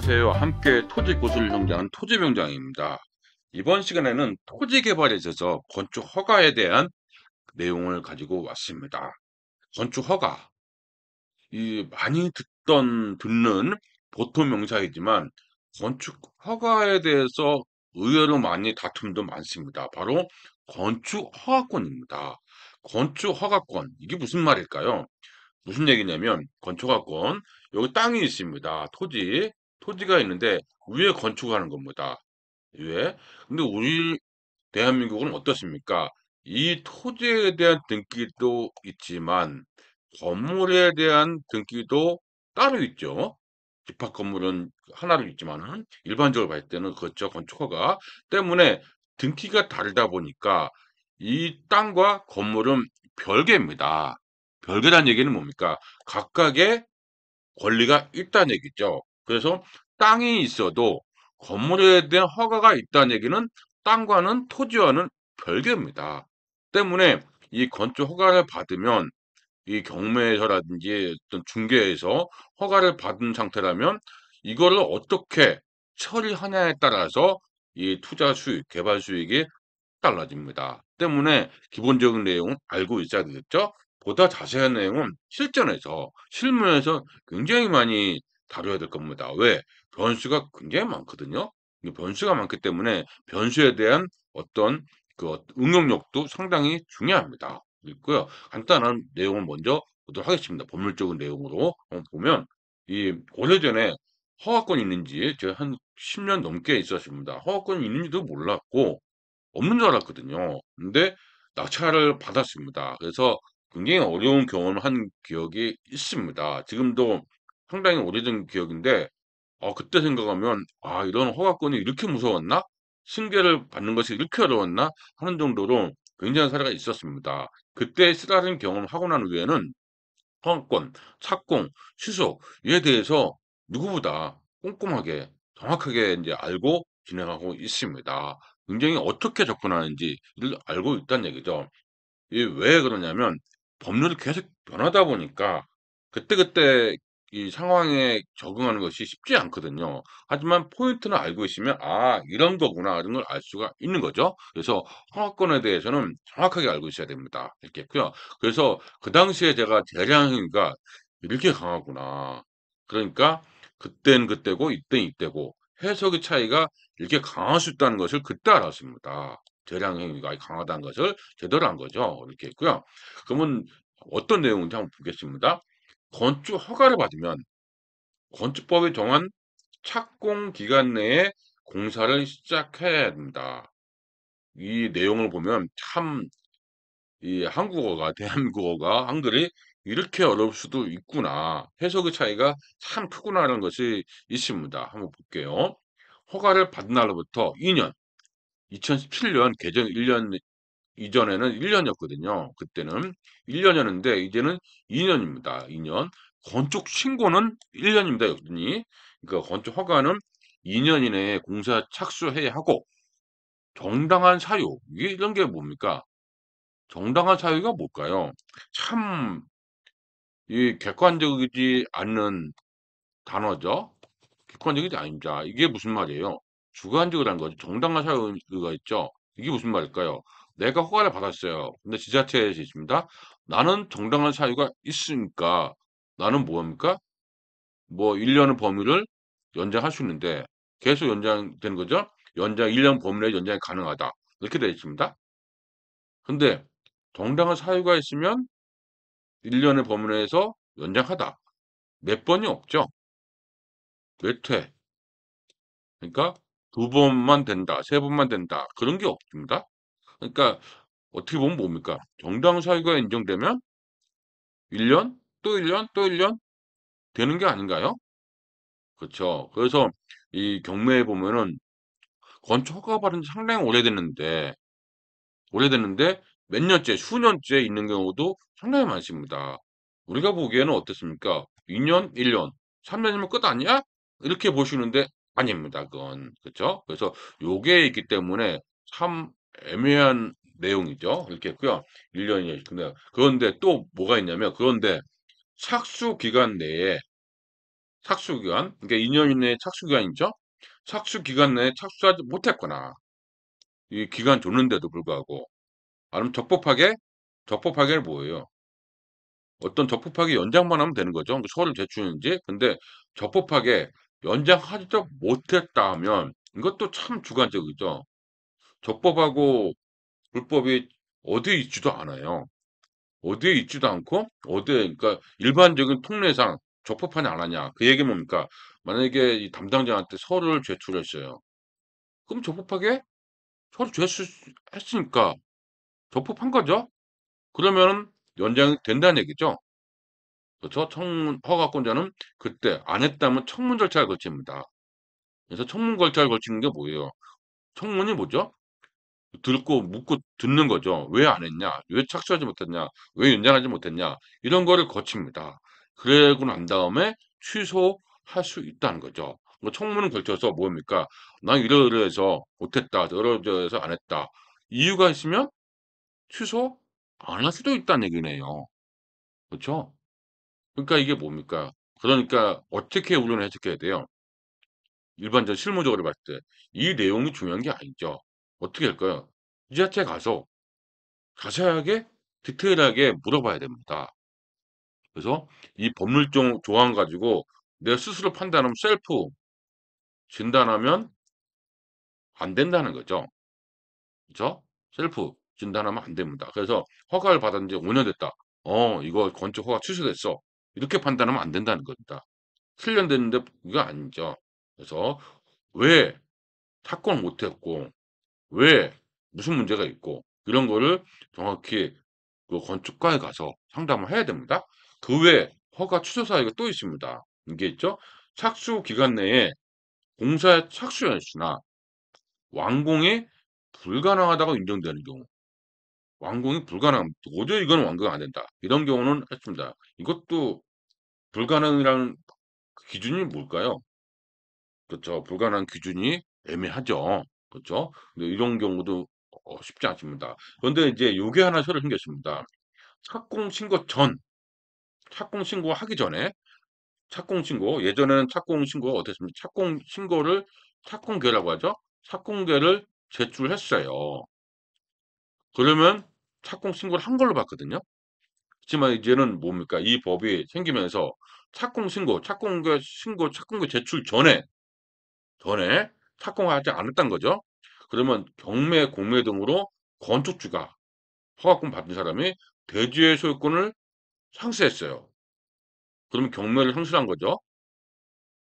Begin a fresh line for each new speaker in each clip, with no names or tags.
안녕하세요. 함께 토지 고수를 경쟁하는 토지병장입니다. 이번 시간에는 토지 개발에 있어서 건축 허가에 대한 내용을 가지고 왔습니다. 건축 허가. 많이 듣는 보통 명사이지만 건축 허가에 대해서 의외로 많이 다툼도 많습니다. 바로 건축 허가권입니다. 건축 허가권. 이게 무슨 말일까요? 무슨 얘기냐면 건축학권 여기 땅이 있습니다. 토지가 있는데 위에 건축하는 겁니다. 위에. 근데 우리 대한민국은 어떻습니까? 이 토지에 대한 등기도 있지만 건물에 대한 등기도 따로 있죠. 집합 건물은 하나로 있지만은 일반적으로 봤을 때는 그렇죠. 건축허가 때문에 등기가 다르다 보니까 이 땅과 건물은 별개입니다. 별개란 얘기는 뭡니까? 각각의 권리가 있다는 얘기죠. 그래서 땅이 있어도 건물에 대한 허가가 있다는 얘기는 땅과는 토지와는 별개입니다. 때문에 이 건축 허가를 받으면 이 경매에서라든지 어떤 중개에서 허가를 받은 상태라면 이거를 어떻게 처리하냐에 따라서 이 투자 수익, 개발 수익이 달라집니다. 때문에 기본적인 내용은 알고 있어야 되겠죠? 보다 자세한 내용은 실무에서 굉장히 많이 다뤄야 될 겁니다. 왜? 변수가 굉장히 많거든요. 이 변수가 많기 때문에 변수에 대한 어떤 응용력도 상당히 중요합니다. 있고요. 간단한 내용을 먼저 보도록 하겠습니다. 법률적인 내용으로 보면 오래전에 허가권이 있는지 제가 한 10년 넘게 있었습니다. 허가권이 있는지도 몰랐고 없는 줄 알았거든요. 근데 낙찰을 받았습니다. 그래서 굉장히 어려운 경험을 한 기억이 있습니다. 지금도 상당히 오래된 기억인데 그때 생각하면 '아 이런 허가권이 이렇게 무서웠나? 승계를 받는 것이 이렇게 어려웠나?' 하는 정도로 굉장한 사례가 있었습니다. 그때 쓰라린 경험을 하고 난 후에는 허가권, 착공, 취소 이에 대해서 누구보다 꼼꼼하게 정확하게 인제 알고 진행하고 있습니다. 굉장히 어떻게 접근하는지를 알고 있다는 얘기죠. 이게 왜 그러냐면 법률이 계속 변하다 보니까 그때그때 이 상황에 적응하는 것이 쉽지 않거든요. 하지만 포인트는 알고 있으면 '아 이런 거구나.' 이런 걸 알 수가 있는 거죠. 그래서 허가권에 대해서는 정확하게 알고 있어야 됩니다. 이렇게 했고요. 그래서 그 당시에 제가 '재량 행위가 이렇게 강하구나.' 그러니까 그때는 그때고 이때는 이때고 해석의 차이가 이렇게 강할 수 있다는 것을 그때 알았습니다. 재량 행위가 강하다는 것을 제대로 한 거죠. 이렇게 했고요. 그러면 어떤 내용인지 한번 보겠습니다. 건축 허가를 받으면 건축법이 정한 착공 기간 내에 공사를 시작해야 된다. 이 내용을 보면 참 이 한국어가 대한민국어가 한글이 '이렇게 어려울 수도 있구나. 해석의 차이가 참 크구나.'라는 것이 있습니다. 한번 볼게요. 허가를 받은 날로부터 2년 2017년 개정 1년 이전에는 1 년이었거든요. 그때는 1 년이었는데 이제는 2 년입니다. 2 년. 건축 신고는 1 년입니다, 여전히. 그러니까 건축 허가는 2년 이내에 공사 착수해야 하고 정당한 사유 이런 게 뭡니까? 정당한 사유가 뭘까요? 참 객관적이지 않는 단어죠. 객관적이지 아닙니다. 이게 무슨 말이에요? 주관적이라는 거죠. 정당한 사유가 있죠. 이게 무슨 말일까요? 내가 허가를 받았어요. 근데 지자체에서 있습니다. 나는 정당한 사유가 있으니까 나는 뭡니까? 뭐 1 년의 범위를 연장할 수 있는데 계속 연장되는 거죠. 연장 1년 범위 내에 연장이 가능하다. 이렇게 되어 있습니다. 근데 정당한 사유가 있으면 1 년의 범위 내에서 연장하다. 몇 번이 없죠. 몇 회. 그러니까 2 번만 된다. 3 번만 된다. 그런 게 없습니다. 그러니까 어떻게 보면 뭡니까? 정당 사유가 인정되면 1 년, 또 1 년, 또 1년 되는 게 아닌가요? 그쵸. 그래서 이 경매에 보면은 건축 허가 받은 지 상당히 오래됐는데 몇 년째, 수년째 있는 경우도 상당히 많습니다. 우리가 보기에는 어떻습니까? 2 년, 1 년, 3 년이면 끝 아니야? 이렇게 보시는데 아닙니다 그건. 그쵸? 그래서 요게 있기 때문에 참 애매한 내용이죠. 이렇게 했고요. 1 년이 그런데 또 뭐가 있냐면 그런데 착수 기간 내에 착수기간, 그러니까 2년 이내에 착수기간이죠. 착수기간 내에 착수하지 못했거나, 이 기간 줬는데도 불구하고, 아니면 적법하게는 뭐예요? 어떤 적법하게 연장만 하면 되는 거죠. 서류를 제출했는지. 근데 적법하게 연장하지도 못했다 하면 이것도 참 주관적이죠. 적법하고 불법이 어디에 있지도 않아요. 어디에 있지도 않고 어디에 그러니까 일반적인 통례상 적법하냐 안 하냐. 그 얘기는 뭡니까? 만약에 이 담당자한테 서류를 제출했어요. 그럼 적법하게 서류 제출했으니까 적법한 거죠. 그러면은 연장이 된다는 얘기죠. 그렇죠? 청문 허가권자는 그때 안 했다면 청문 절차를 거칩니다. 그래서 청문 절차를 거치는 게 뭐예요? 청문이 뭐죠? 듣고 묻고 듣는 거죠. 왜 안 했냐? 왜 착수하지 못했냐? 왜 연장하지 못했냐? 이런 거를 거칩니다. 그러고 난 다음에 취소할 수 있다는 거죠. 뭐 청문을 걸쳐서 뭡니까? 난 이러이러해서 못했다. 이러이러해서 안 했다. 이유가 있으면 취소 안 할 수도 있다는 얘기네요. 그렇죠? 그러니까 이게 뭡니까? 그러니까 어떻게 우리는 해석해야 돼요? 일반적 실무적으로 봤을 때 이 내용이 중요한 게 아니죠. 어떻게 할까요? 지자체 가서 자세하게 디테일하게 물어봐야 됩니다. 그래서 이 법률적 조항 가지고 내가 스스로 판단하면 셀프 진단하면 안 된다는 거죠. 그죠? 셀프 진단하면 안 됩니다. 그래서 허가를 받은 지 5년 됐다. 이거 건축 허가 취소됐어. 이렇게 판단하면 안 된다는 겁니다. 7년 됐는데 이거 아니죠. 그래서 왜 착공을 못했고 왜 무슨 문제가 있고 이런 거를 정확히 그 건축가에 가서 상담을 해야 됩니다. 그 외에 허가 취소 사유가 또 있습니다. 이게 있죠. 착수 기간 내에 공사에 착수할 수나 완공이 불가능하다고 인정되는 경우, 완공이 불가능, 도저히 이건 완공 안 된다. 이런 경우는 했습니다. 이것도 불가능이라는 기준이 뭘까요? 그렇죠. 불가능한 기준이 애매하죠. 그렇죠. 근데 이런 경우도 쉽지 않습니다. 그런데 이제 요게 하나 새로 생겼습니다. 착공 신고 전, 착공 신고하기 전에 착공 신고, 예전에는 착공 신고가 어땠습니까? 착공 신고를 착공계라고 하죠. 착공계를 제출했어요. 그러면 착공 신고를 한 걸로 봤거든요. 그렇지만 이제는 뭡니까? 이 법이 생기면서 착공 신고, 착공계 신고, 착공계 제출 전에 착공하지 않았다는 거죠. 그러면 경매, 공매 등으로 건축주가 허가권 받은 사람이 대지의 소유권을 상수했어요. 그러면 경매를 상수한 거죠.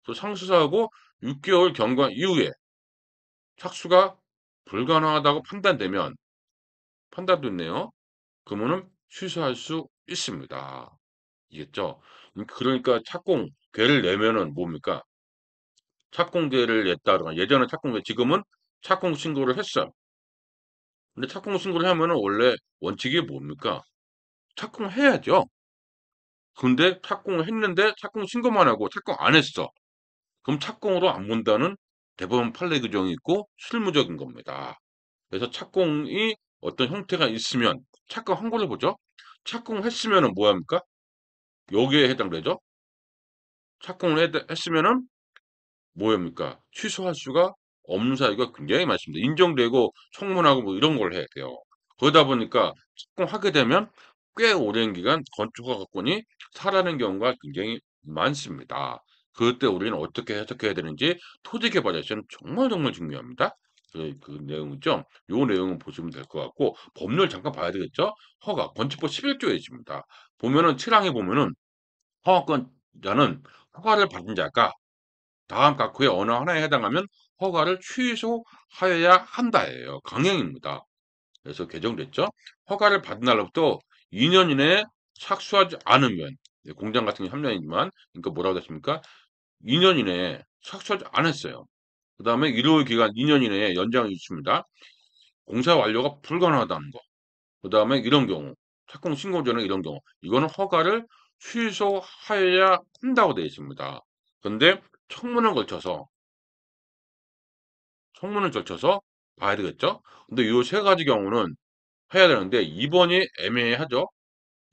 그 상수하고 6개월 경과 이후에 착수가 불가능하다고 판단되면 판단도 있네요. 그러면은 취소할 수 있습니다. 이겠죠? 그러니까 착공계를 내면은 뭡니까? 착공계를 냈다거나 예전에 착공계 지금은 착공 신고를 했어요. 근데 착공 신고를 하면은 원래 원칙이 뭡니까? 착공해야죠. 근데 착공을 했는데 착공 신고만 하고 착공 안 했어. 그럼 착공으로 안 본다는 대법원 판례 규정이 있고 실무적인 겁니다. 그래서 착공이 어떤 형태가 있으면 착공한 걸로 보죠. 착공했으면은 뭐 합니까? 여기에 해당되죠. 착공을 했으면은 뭐 합니까? 취소할 수가 없는 사유가 굉장히 많습니다. 인정되고 청문하고 뭐 이런 걸 해야 돼요. 그러다 보니까 착공하게 되면 꽤 오랜 기간 건축허가권이 사라는 경우가 굉장히 많습니다. 그때 우리는 어떻게 해석해야 되는지 토지개발에서는 정말 중요합니다. 그 내용이죠. 요 내용은 보시면 될 것 같고 법률 잠깐 봐야 되겠죠. 허가 건축법 11조에 있습니다. 보면은 7항에 보면은 허가권자는 허가를 받은 자가 다음 각 후에 어느 하나에 해당하면 허가를 취소하여야 한다예요. 강령입니다. 그래서 개정됐죠. 허가를 받은 날로부터 2년 이내에 착수하지 않으면 공장 같은 경우 3년이지만 그러니까 뭐라고 됐습니까? 2년 이내에 착수하지 않았어요. 그 다음에 일호 기간 2년 이내에 연장이 있습니다. 공사 완료가 불가능하다는 거. 그 다음에 이런 경우 착공 신고 전에 이런 경우 이거는 허가를 취소하여야 한다고 되어 있습니다. 그런데 청문을 걸쳐서 청문을 걸쳐서 봐야 되겠죠? 근데 요 세 가지 경우는 해야 되는데 2번이 애매하죠?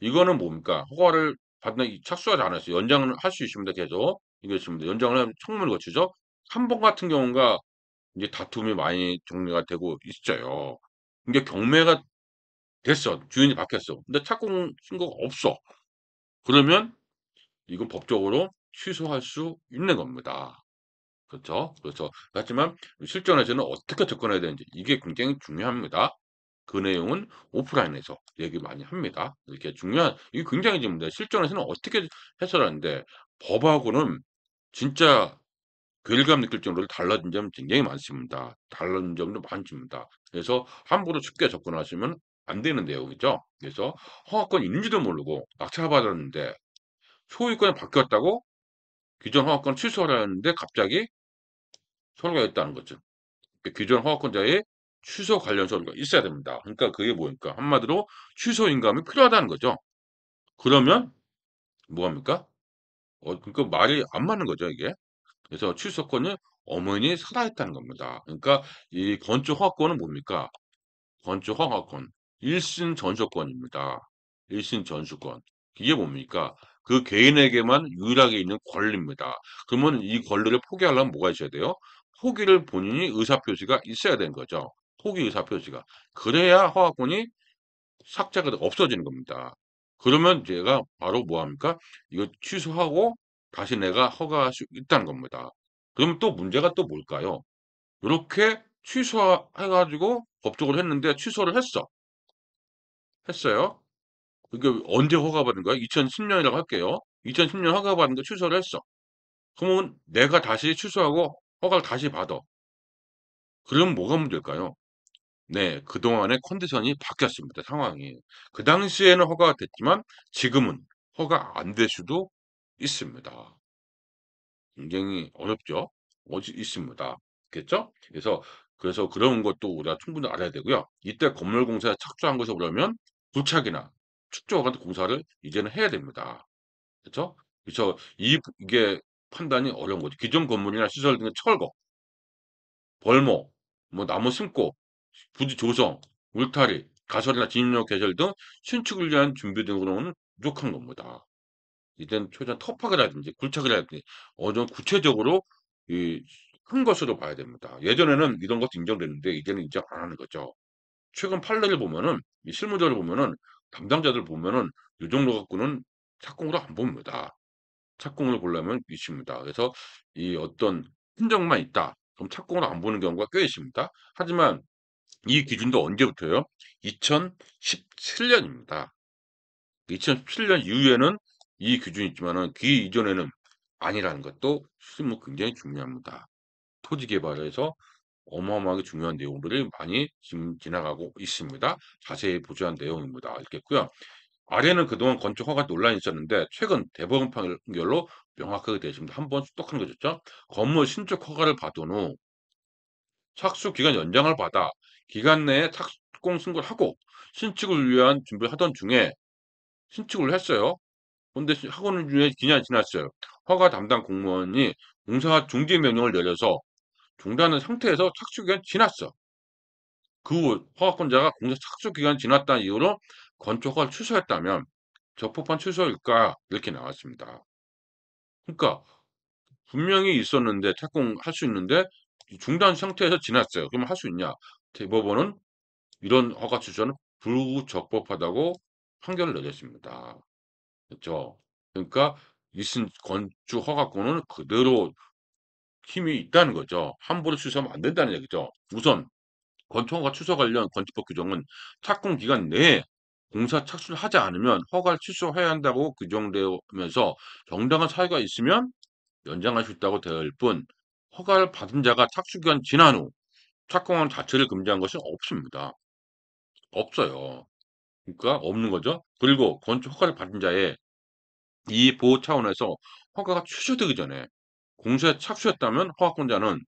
이거는 뭡니까? 허가를 받는 착수하지 않았어요. 연장을 할 수 있습니다. 계속. 이게 있습니다. 연장을 하면 청문을 거치죠. 한 번 같은 경우가 이제 다툼이 많이 정리가 되고 있어요. 이게 경매가 됐어. 주인이 바뀌었어. 근데 착공 신고가 없어. 그러면 이건 법적으로 취소할 수 있는 겁니다. 그렇죠? 그렇죠. 하지만 실전에서는 어떻게 접근해야 되는지 이게 굉장히 중요합니다. 그 내용은 오프라인에서 얘기 많이 합니다. 이렇게 중요한 이게 굉장히 중요합니다. 실전에서는 어떻게 해설하는데 법하고는 진짜 괴리감 느낄 정도로 달라진 점이 굉장히 많습니다. 다른 점도 많습니다. 그래서 함부로 쉽게 접근하시면 안 되는 내용이죠. 그래서 허가권 있는지도 모르고 낙찰받았는데 소유권이 바뀌었다고 기존 허가권 취소하라 했는데 갑자기 서류가 있다는 거죠. 기존 허가권자의 취소 관련 서류가 있어야 됩니다. 그러니까 그게 뭐니까 한마디로 취소 인감이 필요하다는 거죠. 그러면 뭐 합니까? 그러니까 말이 안 맞는 거죠, 이게. 그래서 취소권이 엄연히 살아있다는 겁니다. 그러니까 이 건축 허가권은 뭡니까? 건축 허가권, 1심 전소권입니다. 1심 전수권. 이게 뭡니까? 그 개인에게만 유일하게 있는 권리입니다. 그러면 이 권리를 포기하려면 뭐가 있어야 돼요? 포기를 본인이 의사표시가 있어야 되는 거죠. 포기 의사표시가. 그래야 허가권이 삭제가 없어지는 겁니다. 그러면 제가 바로 뭐 합니까? 이거 취소하고 다시 내가 허가할 수 있다는 겁니다. 그러면 또 문제가 또 뭘까요? 이렇게 취소해가지고 법적으로 했는데 취소를 했어. 했어요. 이게 언제 허가받은 거야? 2010년이라고 할게요. 2010년 허가받은 거 취소를 했어. 그러면 내가 다시 취소하고 허가를 다시 받아. 그럼 뭐가 문제일까요? 네, 그동안의 컨디션이 바뀌었습니다. 상황이. 그 당시에는 허가가 됐지만 지금은 허가 안 될 수도 있습니다. 굉장히 어렵죠? 있습니다. 겠죠? 그래서 그런 것도 우리가 충분히 알아야 되고요. 이때 건물 공사에 착수한 것이 그러면 부착이나 축조 같은 공사를 이제는 해야 됩니다. 그렇죠? 그래서 이게 판단이 어려운 거죠. 기존 건물이나 시설 등의 철거, 벌목, 뭐 나무 심고, 부지 조성, 울타리, 가설이나 진입로 개설 등 신축을 위한 준비 등으로는 부족한 겁니다. 이젠 최소한 터프하게라든지 굴착이라든지 어느 정도 구체적으로 이 큰 것으로 봐야 됩니다. 예전에는 이런 것도 인정됐는데 이제는 인정 안 하는 거죠. 최근 판례를 보면은 이 실무자를 보면은 담당자들 보면은 이 정도 갖고는 착공으로 안 봅니다. 착공을 보려면 있습니다. 그래서 이 어떤 흔적만 있다. 그럼 착공을 안 보는 경우가 꽤 있습니다. 하지만 이 기준도 언제부터요? 2017년입니다. 2017년 이후에는 이 기준이 있지만은 그 이전에는 아니라는 것도 실무 굉장히 중요합니다. 토지 개발에서 어마어마하게 중요한 내용들이 많이 지금 지나가고 있습니다. 자세히 보조한 내용입니다. 알겠고요. 아래는 그동안 건축 허가 논란이 있었는데 최근 대법원 판결로 명확하게 되었습니다. 한번 똑똑한 거죠. 건물 신축 허가를 받은 후 착수 기간 연장을 받아 기간 내에 착공 승고를 하고 신축을 위한 준비를 하던 중에 신축을 했어요. 근데 학원 중에 기간이 지났어요. 허가 담당 공무원이 공사 중지 명령을 내려서 중단한 상태에서 착수 기간이 지났어. 그 후 허가권자가 공사 착수 기간이 지났다는 이유로 건축 허가를 취소했다면 적법한 취소일까? 이렇게 나왔습니다. 그러니까 분명히 있었는데 착공할 수 있는데 중단 상태에서 지났어요. 그러면 할 수 있냐? 대법원은 이런 허가 취소는 불적법하다고 판결을 내렸습니다. 그렇죠? 그러니까 이신 건축 허가권은 그대로 힘이 있다는 거죠. 함부로 취소하면 안 된다는 얘기죠. 우선 건축허가 취소 관련 건축법 규정은 착공 기간 내에 공사 착수를 하지 않으면 허가를 취소해야 한다고 규정되면서 정당한 사유가 있으면 연장할 수 있다고 되어 있을 뿐 허가를 받은 자가 착수 기간 지난 후 착공한 자체를 금지한 것은 없습니다. 없어요. 그러니까 없는 거죠. 그리고 건축 허가를 받은 자의 이 보호 차원에서 허가가 취소되기 전에 공사에 착수했다면 허가권자는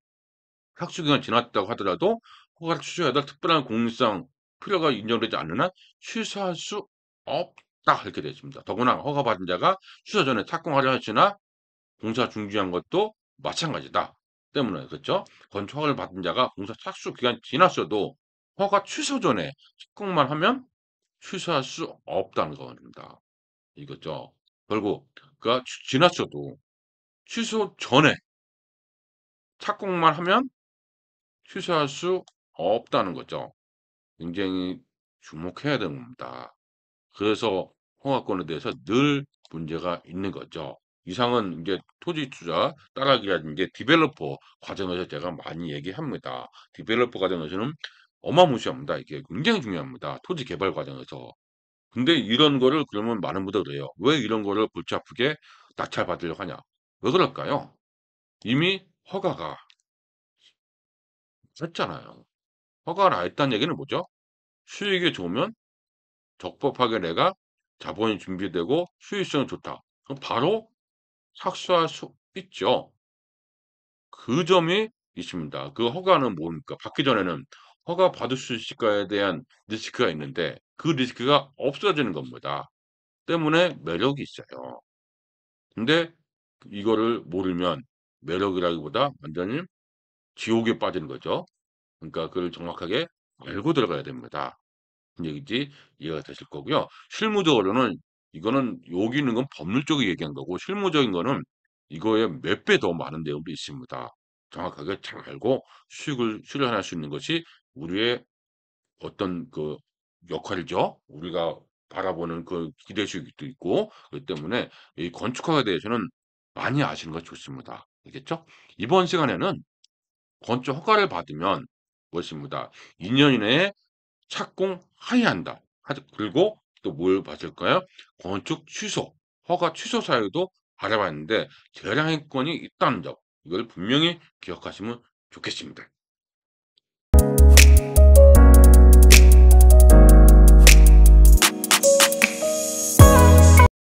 착수 기간이 지났다고 하더라도 허가를 취소해야 될 특별한 공익상 필요가 인정되지 않는 한 취소할 수 없다 이렇게 되어 있습니다. 더구나 허가받은 자가 취소 전에 착공하려 했으나 공사 중지한 것도 마찬가지다. 때문에 그렇죠? 건축 허가를 받은 자가 공사 착수 기간이 지났어도 허가 취소 전에 착공만 하면 취소할 수 없다는 겁니다. 이거죠. 결국 그가 지났어도 취소 전에 착공만 하면 취소할 수 없다는 거죠. 굉장히 주목해야 되는 겁니다. 그래서 허가권에 대해서 늘 문제가 있는 거죠. 이상은 인제 토지 투자 따라하기라든지 디벨로퍼 과정에서 제가 많이 얘기합니다. 디벨로퍼 과정에서는 어마무시합니다. 이게 굉장히 중요합니다, 토지 개발 과정에서. 근데 이런 거를 그러면 많은 분들이 그래요. "왜 이런 거를 골치 아프게 낙찰받으려고 하냐." 왜 그럴까요? 이미 허가가 났잖아요. 허가가 나 있다는 얘기는 뭐죠? 수익이 좋으면 적법하게 내가 자본이 준비되고 수익성이 좋다. 그럼 바로 착수할 수 있죠. 그 점이 있습니다. 그 허가는 뭡니까? 받기 전에는 허가 받을 수 있을까에 대한 리스크가 있는데 그 리스크가 없어지는 겁니다. 때문에 매력이 있어요. 근데 이거를 모르면 매력이라기보다 완전히 지옥에 빠지는 거죠. 그러니까 그걸 정확하게 알고 들어가야 됩니다. 무슨 얘기인지 이해가 되실 거고요. 실무적으로는 이거는 여기 있는 건 법률적으로 얘기한 거고 실무적인 거는 이거의 몇 배 더 많은 내용도 있습니다. 정확하게 잘 알고 수익을 실현할 수 있는 것이 우리의 어떤 그 역할이죠. 우리가 바라보는 그 기대 수익도 있고 그렇기 때문에 이 건축학에 대해서는 많이 아시는 것이 좋습니다. 알겠죠? 이번 시간에는 건축 허가를 받으면 것입니다. 2년 이내에 착공하여야 한다. 그리고 또 뭘 봤을까요? 건축 취소, 허가 취소 사유도 알아봤는데 재량의권이 있다는 점 이걸 분명히 기억하시면 좋겠습니다.